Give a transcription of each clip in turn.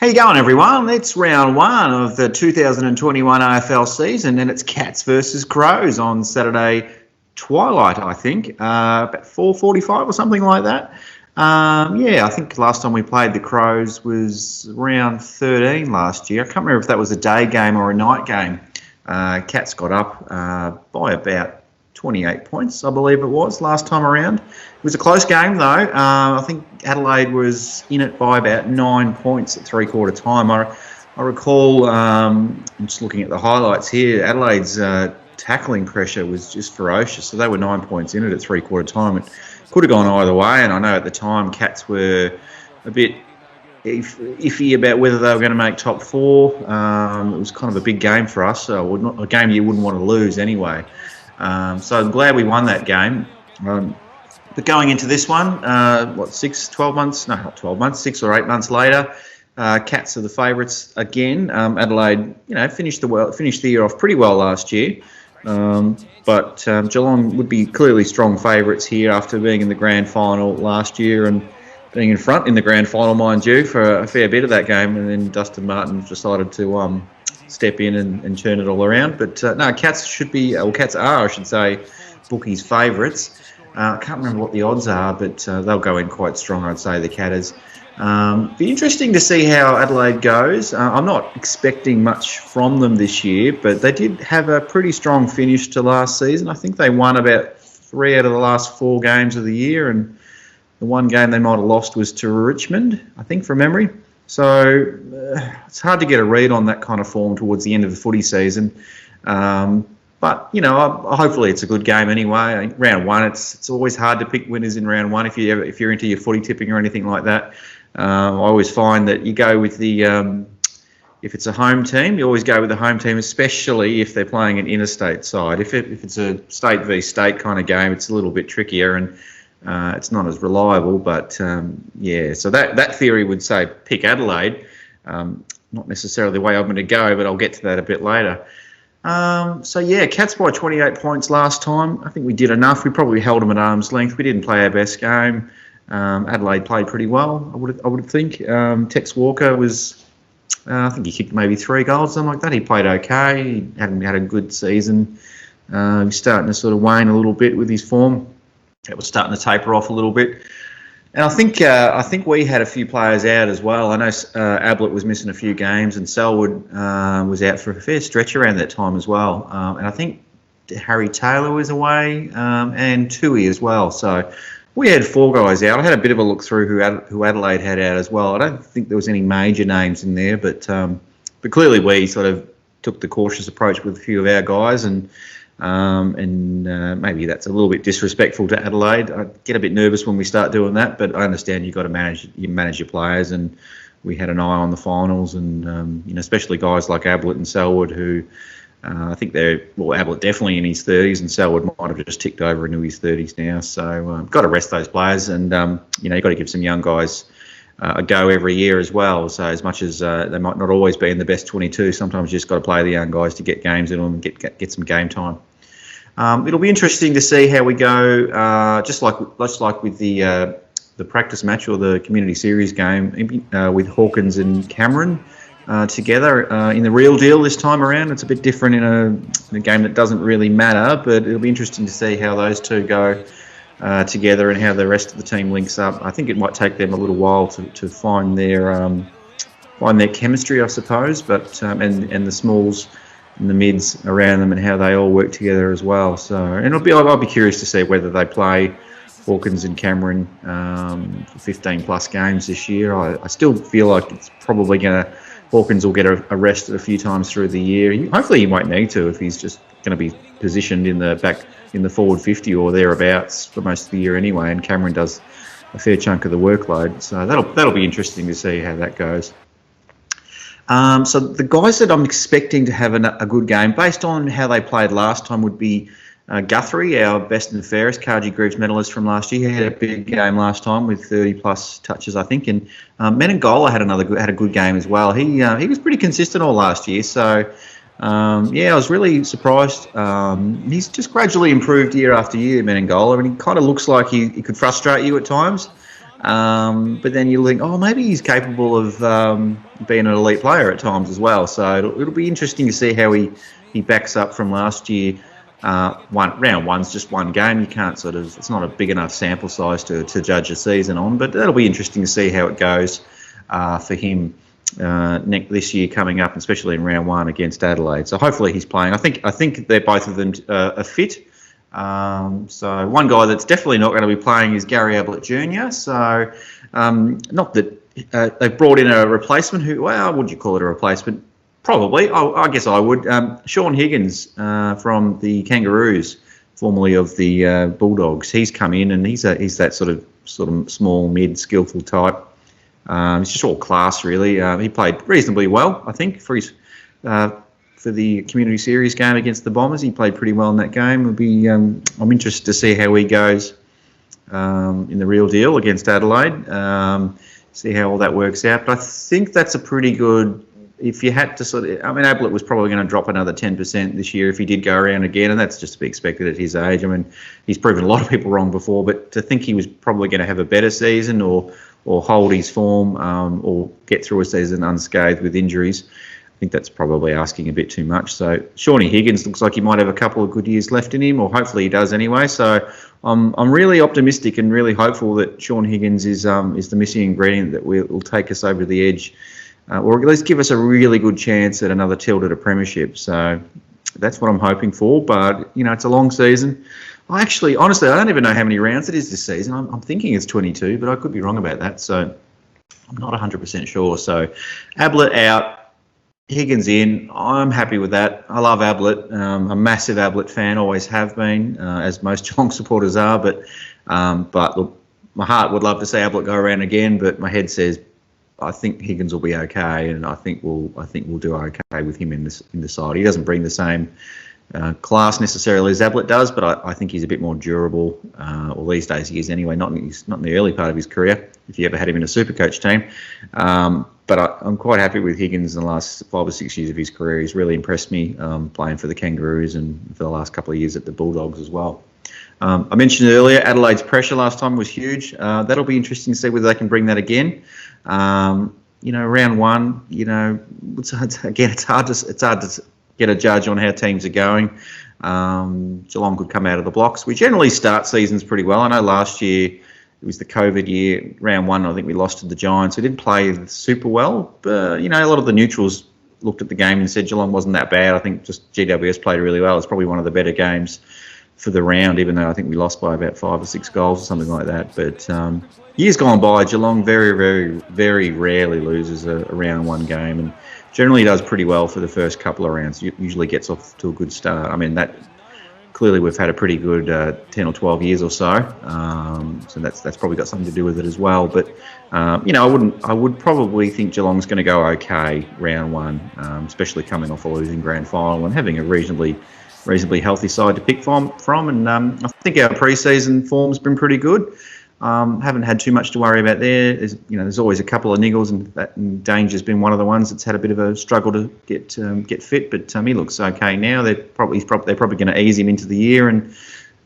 How you going, everyone? It's round one of the 2021 AFL season, and it's Cats versus Crows on Saturday twilight, I think, about 4:45 or something like that. I think last time we played the Crows was round 13 last year. I can't remember if that was a day game or a night game. Cats got up by about 28 points, I believe it was, last time around. It was a close game, though. I think Adelaide was in it by about 9 points at three-quarter time. I recall, I'm just looking at the highlights here, Adelaide's tackling pressure was just ferocious. So they were 9 points in it at three-quarter time. It could have gone either way, and I know at the time Cats were a bit iffy about whether they were going to make top four. It was kind of a big game for us, so a game you wouldn't want to lose anyway. So I'm glad we won that game. But going into this one, 6 or 8 months later, Cats are the favourites again. Adelaide, finished the year off pretty well last year. But Geelong would be clearly strong favourites here after being in the grand final last year and being in front in the grand final, mind you, for a fair bit of that game. And then Dustin Martin decided to step in and turn it all around. But Cats are, I should say, bookies' favourites. I can't remember what the odds are, but they'll go in quite strong, I'd say, the Catters. Be interesting to see how Adelaide goes. I'm not expecting much from them this year, but they did have a pretty strong finish to last season. I think they won about 3 out of the last 4 games of the year, and the one game they might have lost was to Richmond, I think, from memory. So it's hard to get a read on that kind of form towards the end of the footy season. But hopefully it's a good game anyway. Round one, it's always hard to pick winners in round one if you're into your footy tipping or anything like that. I always find that you go with the if it's a home team, you always go with the home team, especially if they're playing an interstate side. If it's a state v state kind of game, it's a little bit trickier and it's not as reliable. But so that theory would say pick Adelaide. Not necessarily the way I'm going to go, but I'll get to that a bit later. Cats by 28 points last time. I think we did enough. We probably held them at arm's length. We didn't play our best game. Adelaide played pretty well, I would think. Tex Walker was, I think he kicked maybe 3 goals, something like that. He played okay. He hadn't had a good season. He's starting to sort of wane a little bit with his form. It was starting to taper off a little bit. And I think we had a few players out as well. I know Ablett was missing a few games, and Selwood was out for a fair stretch around that time as well. And I think Harry Taylor was away, and Tui as well. So we had 4 guys out. I had a bit of a look through who Adelaide had out as well. I don't think there was any major names in there, but clearly we sort of took the cautious approach with a few of our guys, and maybe that's a little bit disrespectful to Adelaide. I get a bit nervous when we start doing that, but I understand you've got to manage your players, and we had an eye on the finals, and especially guys like Ablett and Selwood, who I think Ablett definitely in his 30s, and Selwood might have just ticked over into his 30s now. So got to rest those players, and you've got to give some young guys a go every year as well. So as much as they might not always be in the best 22, sometimes you just got to play the young guys to get games in them and get some game time. It'll be interesting to see how we go. Just like with the practice match or the community series game with Hawkins and Cameron together in the real deal this time around. It's a bit different in a game that doesn't really matter, but it'll be interesting to see how those two go together and how the rest of the team links up. I think it might take them a little while to find their chemistry, I suppose, but and the smalls and the mids around them and how they all work together as well. So, and I'll be curious to see whether they play Hawkins and Cameron for 15 plus games this year. I still feel like it's probably Hawkins will get a rest a few times through the year. Hopefully he won't need to if he's just going to be positioned in the forward 50 or thereabouts for most of the year anyway, and Cameron does a fair chunk of the workload. So that'll be interesting to see how that goes. So the guys that I'm expecting to have a good game, based on how they played last time, would be Guthrie, our best and fairest Cargie Groups medalist from last year. He had a big game last time with 30 plus touches, I think. And Menengola had a good game as well. He was pretty consistent all last year. So I was really surprised. He's just gradually improved year after year, Menengola, and he kind of looks like he could frustrate you at times. But then you think, oh, maybe he's capable of being an elite player at times as well. So it'll be interesting to see how he backs up from last year. Round one's just one game. You can't it's not a big enough sample size to judge a season on, but that'll be interesting to see how it goes for him this year coming up, especially in round one against Adelaide. So hopefully he's playing. I think they're both of them are fit. So one guy that's definitely not going to be playing is Gary Ablett Jr. So not that they've brought in a replacement would you call it a replacement? Probably. I guess I would. Sean Higgins from the Kangaroos, formerly of the Bulldogs. He's come in and he's that sort of small, mid, skillful type. He's just all class, really. He played reasonably well, I think, for the Community Series game against the Bombers. He played pretty well in that game. I'm interested to see how he goes in the real deal against Adelaide. See how all that works out. But I think that's a pretty good. If you had to Ablett was probably going to drop another 10% this year if he did go around again, and that's just to be expected at his age. I mean, he's proven a lot of people wrong before, but to think he was probably going to have a better season or hold his form or get through a season unscathed with injuries, I think that's probably asking a bit too much. So Shawnee Higgins looks like he might have a couple of good years left in him, or hopefully he does anyway. So I'm really optimistic and really hopeful that Sean Higgins is the missing ingredient that will take us over the edge. Or at least give us a really good chance at another tilt at a premiership. So that's what I'm hoping for. But, it's a long season. Honestly, I don't even know how many rounds it is this season. I'm thinking it's 22, but I could be wrong about that. So I'm not 100% sure. So Ablett out, Higgins in. I'm happy with that. I love Ablett. A massive Ablett fan, always have been, as most Geelong supporters are. But look, my heart would love to see Ablett go around again, but my head says, I think Higgins will be okay, and I think we'll do okay with him in the side. He doesn't bring the same class necessarily as Ablett does, but I think he's a bit more durable. Well, these days he is anyway. Not in the early part of his career, if you ever had him in a Supercoach team. But I'm quite happy with Higgins in the last 5 or 6 years of his career. He's really impressed me playing for the Kangaroos and for the last couple of years at the Bulldogs as well. I mentioned earlier, Adelaide's pressure last time was huge. That'll be interesting to see whether they can bring that again. Round one, it's hard to get a judge on how teams are going. Geelong could come out of the blocks. We generally start seasons pretty well. I know last year it was the COVID year. Round one, I think we lost to the Giants. We didn't play super well, but a lot of the neutrals looked at the game and said Geelong wasn't that bad. I think just GWS played really well. It's probably one of the better games for the round, even though I think we lost by about 5 or 6 goals or something like that. But years gone by, Geelong very, very, very rarely loses a round one game, and generally does pretty well for the first couple of rounds. Usually gets off to a good start. I mean, that clearly we've had a pretty good 10 or 12 years or so. So that's probably got something to do with it as well. But I would probably think Geelong's going to go okay round one, especially coming off a losing grand final and having a reasonably healthy side to pick from. And I think our pre-season form's been pretty good. Haven't had too much to worry about there. There's always a couple of niggles, and Danger's been one of the ones that's had a bit of a struggle to get fit. But he looks okay now. They're probably going to ease him into the year, and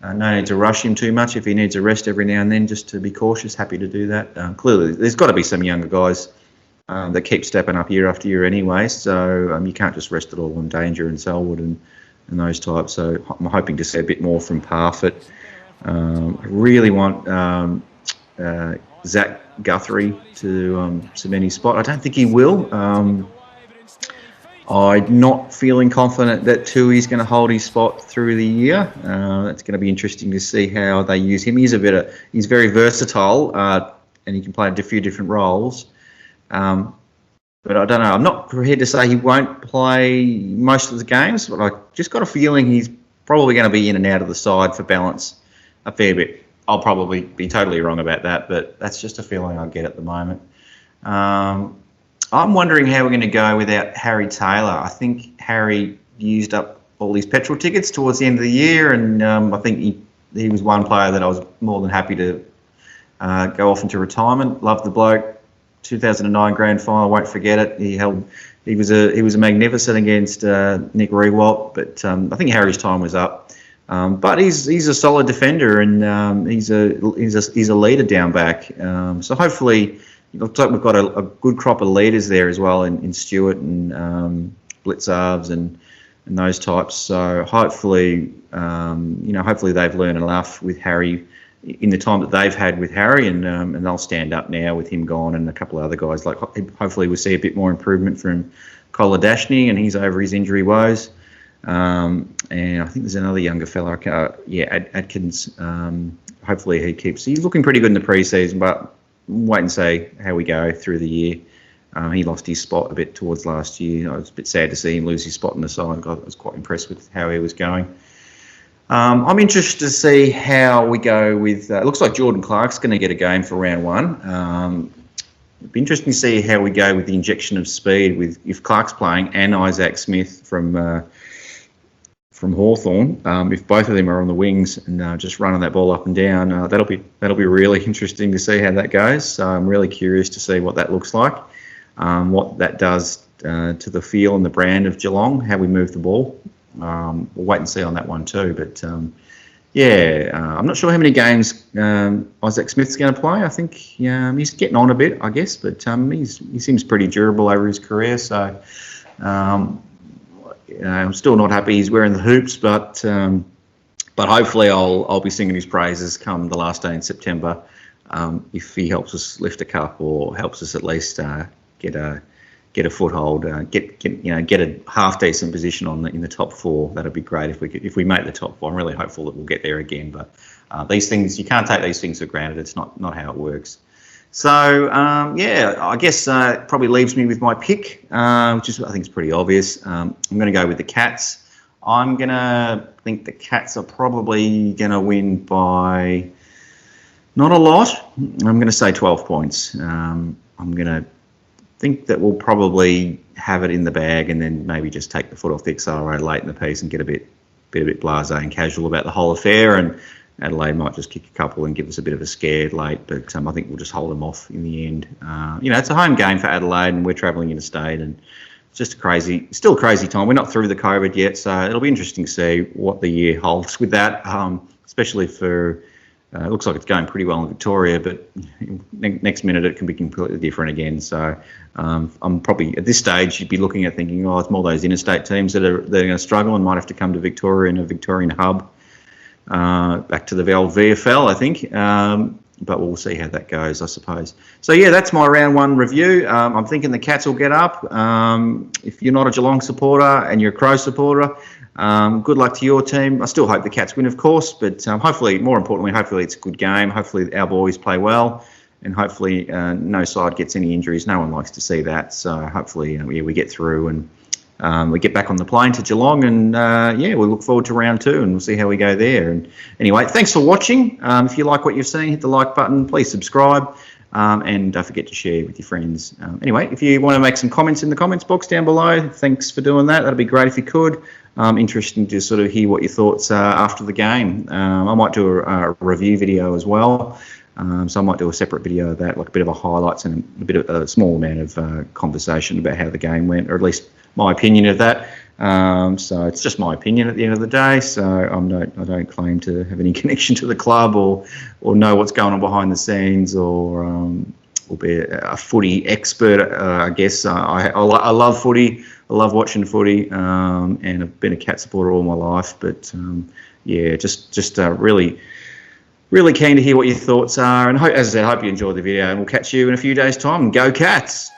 no need to rush him too much. If he needs a rest every now and then, just to be cautious, happy to do that. Clearly, there's got to be some younger guys that keep stepping up year after year anyway. So you can't just rest it all on Danger and Selwood and those types. So I'm hoping to see a bit more from Parfitt. I really want Zach Guthrie to cement his spot. I don't think he will. I'm not feeling confident that Tui's going to hold his spot through the year. That's going to be interesting to see how they use him. He's very versatile, and he can play a few different roles. But I don't know. I'm not prepared to say he won't play most of the games, but I just got a feeling he's probably going to be in and out of the side for balance a fair bit. I'll probably be totally wrong about that, but that's just a feeling I get at the moment. I'm wondering how we're going to go without Harry Taylor. I think Harry used up all his petrol tickets towards the end of the year, and I think he was one player that I was more than happy to go off into retirement. Loved the bloke. 2009 grand final, won't forget it. He was a magnificent against Nick Rewalt, but I think Harry's time was up. But he's a solid defender, and he's a leader down back. So hopefully, it looks like we've got a good crop of leaders there as well in Stewart and Blitzarves and those types. So hopefully, hopefully they've learned enough with Harry in the time that they've had with Harry, and they'll stand up now with him gone and a couple of other guys. Like hopefully we'll see a bit more improvement from Koladashny, and he's over his injury woes. And I think there's another younger fella, Adkins. Hopefully he's looking pretty good in the pre-season, but wait and see how we go through the year. He lost his spot a bit towards last year. I was a bit sad to see him lose his spot in the side. I was quite impressed with how he was going. I'm interested to see how we go with... it looks like Jordan Clark's going to get a game for round one. It'd be interesting to see how we go with the injection of speed with if Clark's playing and Isaac Smith from Hawthorn. If both of them are on the wings and just running that ball up and down, that'll be really interesting to see how that goes. So I'm really curious to see what that looks like, what that does to the feel and the brand of Geelong, how we move the ball. We'll wait and see on that one too. But I'm not sure how many games Isaac Smith's going to play. I think he's getting on a bit, I guess, but he seems pretty durable over his career. So I'm still not happy he's wearing the hoops, but hopefully I'll be singing his praises come the last day in September if he helps us lift a cup or helps us at least get a foothold, get a half decent position in the top four. That'd be great if we make the top four. I'm really hopeful that we'll get there again. But these things, you can't take these things for granted. It's not how it works. So I guess it probably leaves me with my pick, which is I think is pretty obvious. I'm going to go with the Cats. I'm going to think the Cats are probably going to win by not a lot. I'm going to say 12 points. I'm going to think that we'll probably have it in the bag and then maybe just take the foot off the accelerator late in the piece and get a bit blasé and casual about the whole affair. And Adelaide might just kick a couple and give us a bit of a scare late, but I think we'll just hold them off in the end. It's a home game for Adelaide, and we're travelling interstate, and it's just still a crazy time. We're not through the COVID yet, so it'll be interesting to see what the year holds with that, especially for. It looks like it's going pretty well in Victoria, but next minute it can be completely different again. So I'm probably at this stage you'd be looking at thinking, it's more those interstate teams that are going to struggle and might have to come to Victoria in a Victorian hub, back to the old VFL, I think. But we'll see how that goes, I suppose. So that's my round one review. I'm thinking the Cats will get up. If you're not a Geelong supporter and you're a Crow supporter, good luck to your team. I still hope the Cats win, of course, but hopefully it's a good game. Hopefully our boys play well, and hopefully no side gets any injuries. No one likes to see that. So hopefully we get through and we get back on the plane to Geelong, and we'll look forward to round two, and we'll see how we go there. And anyway, thanks for watching. If you like what you've seen, hit the like button. Please subscribe. And don't forget to share with your friends. Anyway, if you want to make some comments in the comments box down below, thanks for doing that. That'd be great if you could. Interesting to sort of hear what your thoughts are after the game. I might do a review video as well. So I might do a separate video of that, like a bit of a highlights and a bit of a small amount of conversation about how the game went, or at least my opinion of that. So it's just my opinion at the end of the day. So I don't claim to have any connection to the club or know what's going on behind the scenes or be a footy expert. I guess I love footy. I love watching footy, and I've been a Cat supporter all my life. But just really, really keen to hear what your thoughts are. And as I said, I hope you enjoyed the video. And we'll catch you in a few days' time. Go Cats!